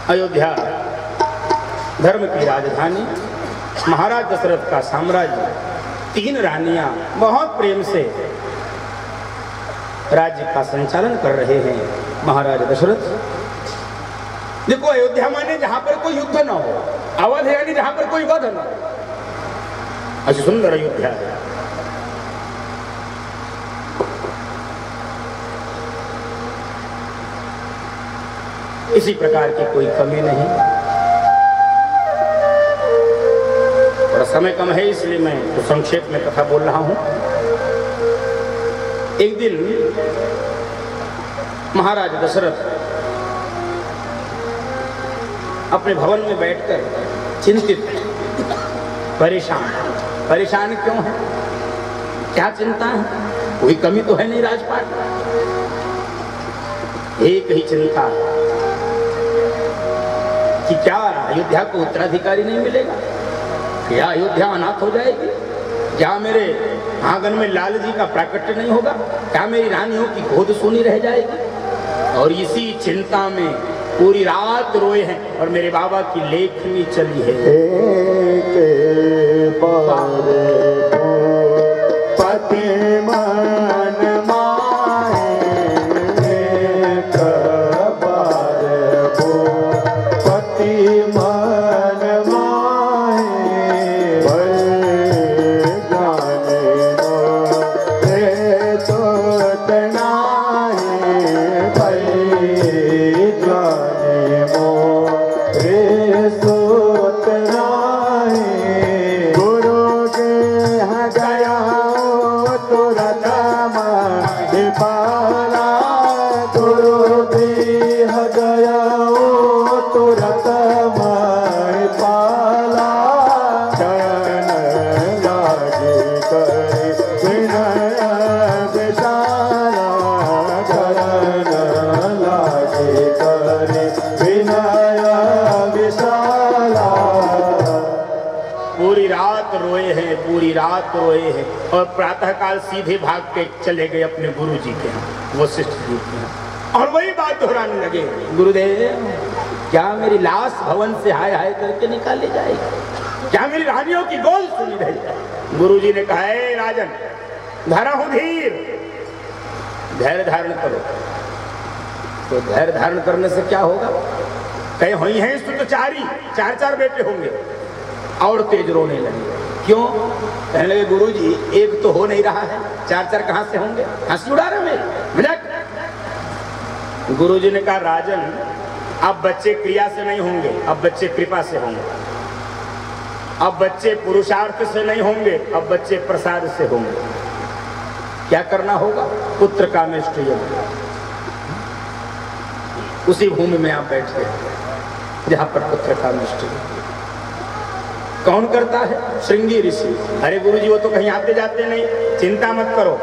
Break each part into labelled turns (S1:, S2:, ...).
S1: अयोध्या धर्म की राजधानी, महाराज दशरथ का साम्राज्य, 3 रानियां बहुत प्रेम से राज्य का संचालन कर रहे हैं महाराज दशरथ। देखो, अयोध्या माने जहां पर कोई युद्ध न हो, अवध यानी जहां पर कोई वध न हो, अच्छी सुंदर अयोध्या है। इसी प्रकार की कोई कमी नहीं। और समय कम है इसलिए मैं तो संक्षेप में कथा बोल रहा हूं। एक दिन महाराज दशरथ अपने भवन में बैठकर चिंतित, परेशान क्यों है? क्या चिंता है? कोई कमी तो है नहीं राजपाट। एक ही चिंता कि क्या अयोध्या को उत्तराधिकारी नहीं मिलेगा? क्या अयोध्या अनाथ हो जाएगी? क्या मेरे आंगन में लाल जी का प्राकट्य नहीं होगा? क्या मेरी रानियों की गोद सुनी रह जाएगी? और इसी चिंता में पूरी रात रोए हैं और मेरे बाबा की लेखनी चली है। एक पति मन माहे, एक बार वो पति मन माहे, भय जाने नो रे तो तनाहे, भय जाने मो रे सो तनाहे। गुरु के यहाँ गया तो रतमा पाला, गुरु देह गया तो रतमा पाला। चरण लागे करे विनय विशाला, चरण लागे करे विनय विशाला। पूरी रात रोए हैं, पूरी रात रोए हैं और प्रातःकाल सीधे भाग के चले गए अपने गुरु जी के यहाँ, वशिष्ठ जी के यहाँ, और वही बात दोहराने लगे। गुरुदेव, क्या मेरी लाश भवन से हाय हाय करके निकाली जाएगी? क्या मेरी रानियों की गोद सुनी रह जाए? गुरु जी ने कहा, है राजन, धरा हूं धीर, धैर्य धारण करो। तो धैर्य धारण करने से क्या होगा? कहीं हुई हैं सुतचारी, 4 बेटे होंगे। और तेज रोने लगे। क्यों? कहने लगे, गुरुजी, एक तो हो नहीं रहा है, 4 कहां से होंगे? हंसी उड़ा रहे मेरे। गुरुजी ने कहा, राजन, अब बच्चे क्रिया से नहीं होंगे, अब बच्चे कृपा से होंगे। अब बच्चे पुरुषार्थ से नहीं होंगे, अब बच्चे प्रसाद से होंगे। क्या करना होगा? पुत्र कामेष्टि यज्ञ। उसी भूमि में आप बैठे जहां पर पुत्र कामेष्टि कौन करता है? श्रृंगी ऋषि। अरे गुरुजी, वो तो कहीं आते जाते नहीं, चिंता मत करो,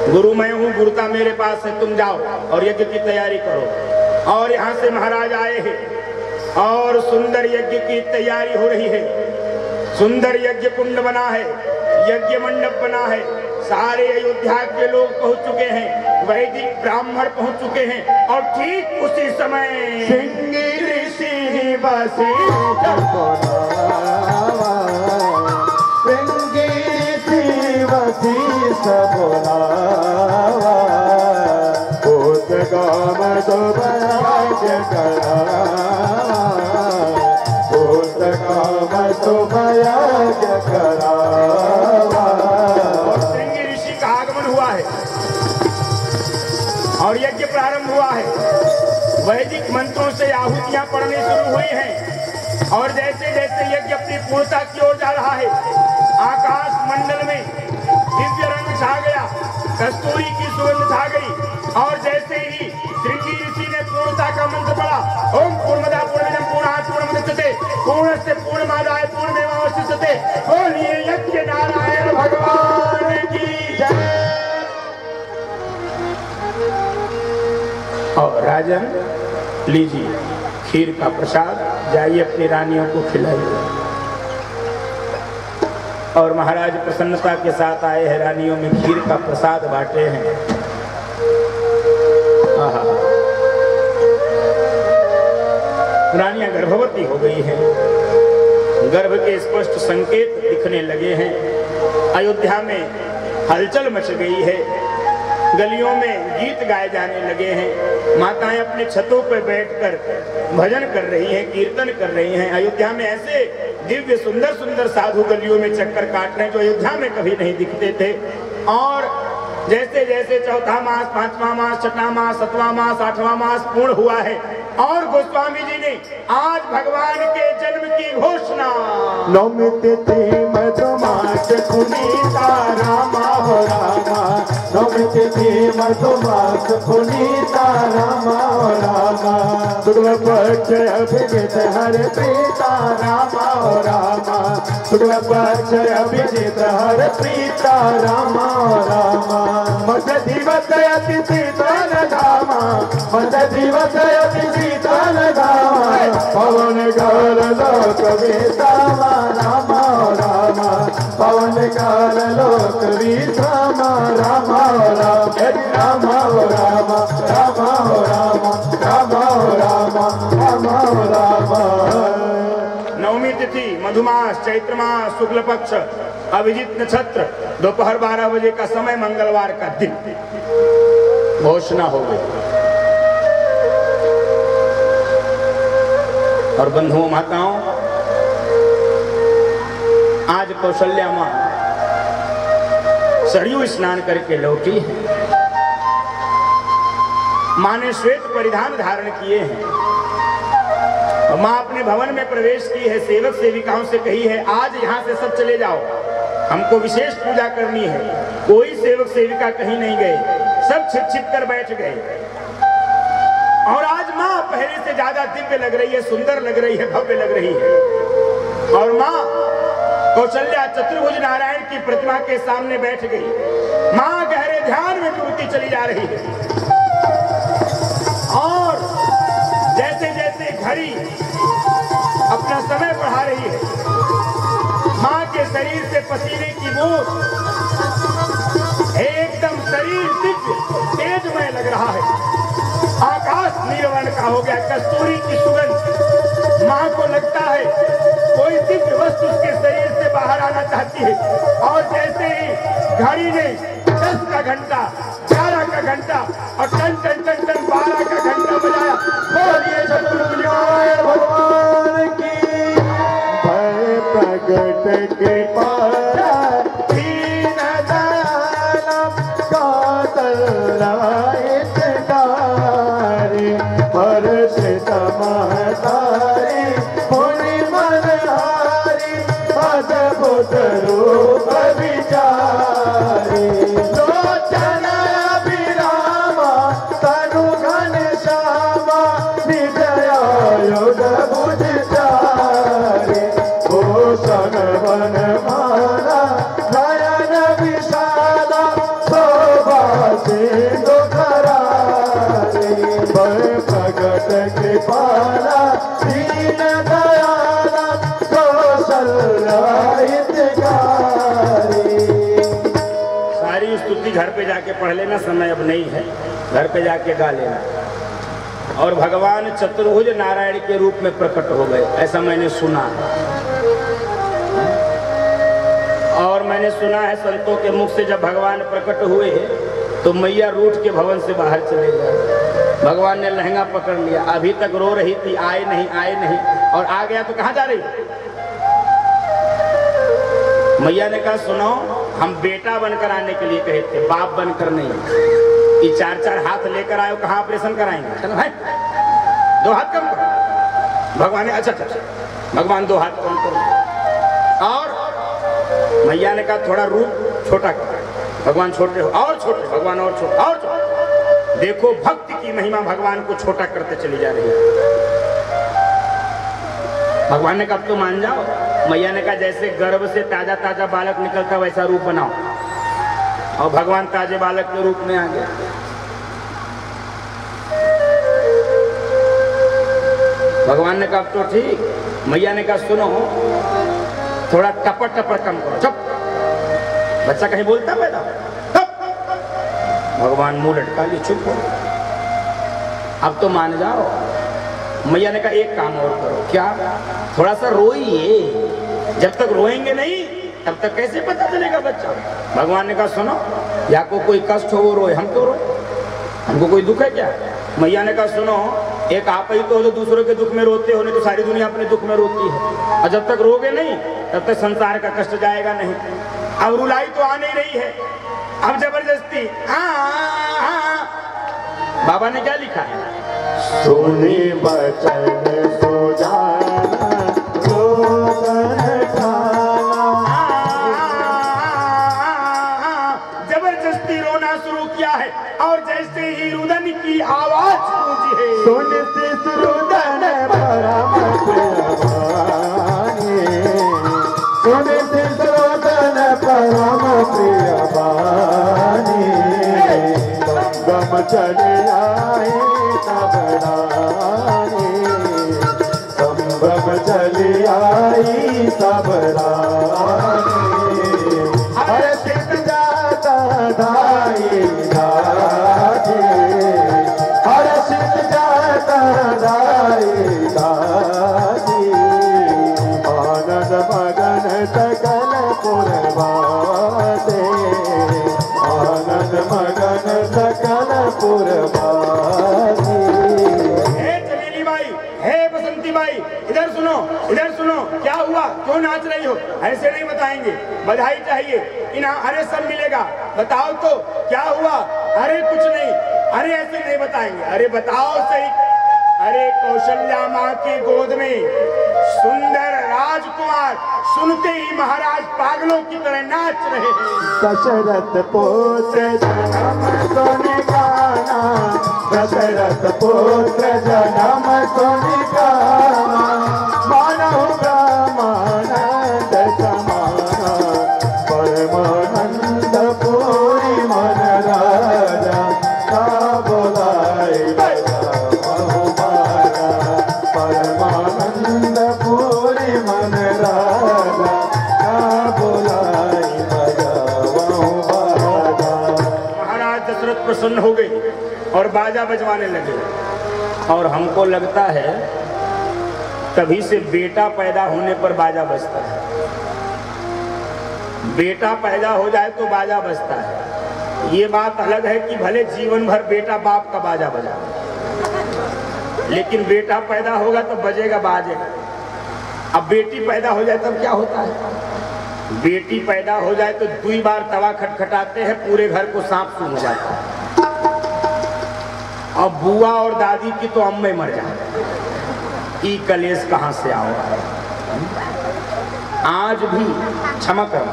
S1: गुरु मैं हूँ, गुरुता मेरे पास है, तुम जाओ और यज्ञ की तैयारी करो। और यहाँ से महाराज आए हैं और सुंदर यज्ञ की तैयारी हो रही है। सुंदर यज्ञ कुंड बना है, यज्ञ मंडप बना है, सारे अयोध्या के लोग पहुंच चुके हैं, वैदिक ब्राह्मण पहुंच चुके हैं। और ठीक उसी समय श्रृंगी ऋषि बसे बोलावा, भूत गाम सौभाग्य करावा, भूत गाम सौभाग्य करावा। श्रृंगी ऋषि का आगमन हुआ है और यज्ञ प्रारंभ हुआ है। वैदिक मंत्रों से आहुतियां पड़नी शुरू हुई हैं और जैसे जैसे यज्ञ अपनी पूर्णता की ओर जा रहा है, आकाश मंडल में दिव्य रंग छा गया, कस्तूरी की सुगंध छा गई। और जैसे ही श्रृंगी ऋषि ने पूर्णता का मंत्र पढ़ा, ओम पूर्णमदः पूर्णमिदं पूर्णात् पूर्णमुदच्यते पूर्णस्य पूर्णमादाय पूर्णमेवावशिष्यते, बोलिए यज्ञ नारायण भगवान की जय। और राजन, लीजिए खीर का प्रसाद, जाइए अपनी रानियों को खिलाइए। और महाराज प्रसन्नता के साथ आए हैं, रानियों में खीर का प्रसाद बांटे हैं। रानियां गर्भवती हो गई हैं, गर्भ के स्पष्ट संकेत दिखने लगे हैं। अयोध्या में हलचल मच गई है, गलियों में गीत गाए जाने लगे हैं, माताएं अपने छतों पर बैठकर भजन कर रही हैं, कीर्तन कर रही हैं। अयोध्या में ऐसे दिव्य सुंदर सुंदर साधु गलियों में चक्कर काट रहे हैं जो अयोध्या में कभी नहीं दिखते थे। और जैसे जैसे चौथा मास, पांचवा मास, छठा मास, सतवां मास, आठवां मास पूर्ण हुआ है और गोस्वामी जी ने आज भगवान के जन्म की घोषणा,
S2: नवमी तिथि मधुमास पुनीता रामा हो रामा, नवमी तिथि मधुमास पुनीता रामा हो रामा, शुक्ल पक्ष अभिजित हर प्रीता रामा हो रामा, शुक्ल पक्ष अभिजित हर प्रीता रामा हो रामा, मध्य दिवस अति शीतल धामा, मध्य दिवस अति शीतल धामा, पवन काल लोक विश्रामा रामा रामा, पवन काल लोक विश्रामा रामा रामा, रामा रामा रामा रामा रामा रामा रामा।
S1: नवमी तिथि मधुमास चैत्र मास शुक्ल पक्ष अभिजित नक्षत्र दोपहर 12 बजे का समय, मंगलवार का दिन घोषणा हो गई। और बंधुओं माताओं, आज कौशल्या मां सरयू स्नान करके लौटी है। मां ने श्वेत परिधान धारण किए हैं और मां अपने भवन में प्रवेश की है। सेवक सेविकाओं से कही है आज यहां से सब चले जाओ, हमको विशेष पूजा करनी है। कोई सेवक सेविका कहीं नहीं गए, सब छिप छिप कर बैठ गए। और आज मां पहले से ज्यादा दिव्य लग रही है, सुंदर लग रही है, भव्य लग रही है। और मां कौशल्या चतुर्भुज नारायण की प्रतिमा के सामने बैठ गई। मां गहरे ध्यान में डूबती चली जा रही है। और जैसे जैसे घड़ी अपना समय बढ़ा रही है, मां के शरीर से पसीने की बूंद एकदम शरीर दिव्य तेजमय लग रहा है। आकाश नीलवर्ण का हो गया, कस्तूरी की सुगंध। मां को लगता है कोई दिव्य वस्तु उसके शरीर से बाहर आना चाहती है। और जैसे ही घड़ी ने 10 का घंटा, 11 का घंटा और टन टन टन टन 12 का घंटा बजाया, बोलिए चतुर्भुज
S2: भगवान की भय प्रगट के पारा दीन दयाल कातलायत डारे हर्षित महतारे पुनि मनहारी अद्भुत रूप विचारे लोचन अभिरामा तनु घनश्यामा विजयायुध भुज चारे भूषण वन माला नयन विशाला शोभा सिंधु करारे भय प्रगट कृपाला दीन दयाला कौशल्या हितकारी।
S1: सारी स्तुति घर पे जाके पढ़ लेना, समय अब नहीं है, घर पे जाके गा लेना। और भगवान चतुर्भुज नारायण के रूप में प्रकट हो गए, ऐसा मैंने सुना है। और मैंने सुना है संतों के मुख से जब भगवान प्रकट हुए तो मैया रूठ के भवन से बाहर चले गए। भगवान ने लहंगा पकड़ लिया, अभी तक रो रही थी आए नहीं आए नहीं, और आ गया तो कहाँ जा रही। मैया ने कहा सुनो, हम बेटा बनकर आने के लिए कहे थे, बाप बनकर नहीं। ये 4-4 हाथ लेकर आए, कहाँ ऑपरेशन कराएंगे, चलो भाई 2 हाथ कम करो। भगवान ने अच्छा भगवान 2 हाथ कम करो। और मैया ने कहा थोड़ा रूप छोटा कर, भगवान छोटे हो और छोटे, भगवान और छोटे और छोटे। देखो भक्ति की महिमा भगवान को छोटा करते चली जा रही है। भगवान ने कहा अब तो मान जाओ। मैया ने कहा जैसे गर्भ से ताजा ताजा बालक निकलता वैसा रूप बनाओ। और भगवान ताजे बालक के रूप में आ गया। भगवान ने कहा तो ठीक। मैया ने कहा सुनो, थोड़ा टपर टपर कम करो, चुप। बच्चा कहीं बोलता पैदा, भगवान मुंह लटका लिए, चुप हो। अब तो मान जाओ। मैया ने कहा एक काम और करो। क्या? थोड़ा सा रोइए, जब तक रोएंगे नहीं तब तक कैसे पता चलेगा बच्चा। भगवान ने कहा सुनो, या को कोई कष्ट हो वो रोए, हम क्यों रोए, हमको कोई दुख है क्या? मैया ने कहा सुनो, एक आप ही तो हो जो दूसरों के दुख में रोते हो, नहीं तो सारी दुनिया अपने दुख में रोती है। और जब तक रोगे नहीं तब तक संसार का कष्ट जाएगा नहीं। अब रुलाई तो आ नहीं रही है, अब जबरदस्ती बाबा ने क्या लिखा है?
S2: सुनी बचन सो जाना रोदन ठाना।
S1: जबरदस्ती रोना शुरू किया है और जैसे ही रुदन की आवाज गूंजी है,
S2: सुनते रुदन परम प्रियवानी, सुनते रुदन परम प्रियवानी। गम चले आए सबरानी, संभव चली आई सबरानी। हर्षित जाता दाई दादी, हर्षित जाता दाई दादी। आनंद मगन सकल पुरवासे, आनंद मगन सकल पुरवासी।
S1: हे चमेली बाई, हे बसंती बाई, इधर सुनो, इधर सुनो, क्या हुआ, क्यों नाच रही हो? ऐसे नहीं बताएंगे, बधाई चाहिए, अरे सब मिलेगा, बताओ तो क्या हुआ? अरे कुछ नहीं, अरे ऐसे नहीं बताएंगे, अरे बताओ सही। अरे कौशल्या माँ की गोद में सुंदर राजकुमार, सुनते ही महाराज पागलों की तरह नाच रहे हैं।
S2: दशरथ पुत्र जन्म सुनि गाना, दशरथ पुत्र जन्म सुनि गाना। मानव ब्रह्मानंद समाना, परमानंद पूरी मन राजा। का बोलाए बहुमाना, परमानंद पूरी मन राजा। का बोलाए
S1: महाराज दशरथ प्रसन्न हो गए और बाजा बजवाने लगे। और हमको लगता है तभी से बेटा पैदा होने पर बाजा बजता है। बेटा पैदा हो जाए तो बाजा बजता है। ये बात अलग है कि भले जीवन भर बेटा बाप का बाजा बजा, लेकिन बेटा पैदा होगा तो बजेगा बाजे। अब बेटी पैदा हो जाए तब क्या होता है? बेटी पैदा हो जाए तो 2 बार तवा खटखटाते हैं, पूरे घर को सांप सूंघ जाता है। अब बुआ और दादी की तो अम्मे मर जाए। ई कलेश कहां से आओ? आज भी क्षमा करो,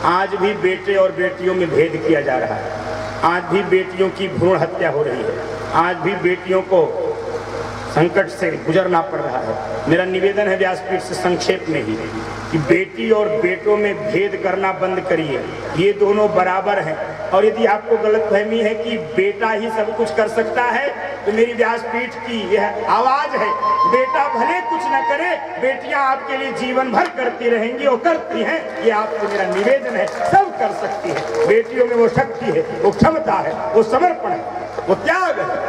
S1: आज भी बेटे और बेटियों में भेद किया जा रहा है। आज भी बेटियों की भ्रूण हत्या हो रही है। आज भी बेटियों को संकट से गुजरना पड़ रहा है। मेरा निवेदन है व्यासपीठ से संक्षेप में ही कि बेटी और बेटों में भेद करना बंद करिए। ये दोनों बराबर हैं। और यदि आपको गलतफहमी है कि बेटा ही सब कुछ कर सकता है, तो मेरी व्यासपीठ की यह आवाज है, बेटा भले कुछ न करे, बेटियां आपके लिए जीवन भर करती रहेंगी और करती हैं। ये आपको मेरा निवेदन है, सब कर सकती है। बेटियों में वो शक्ति है, वो क्षमता है, वो समर्पण है, वो त्याग है।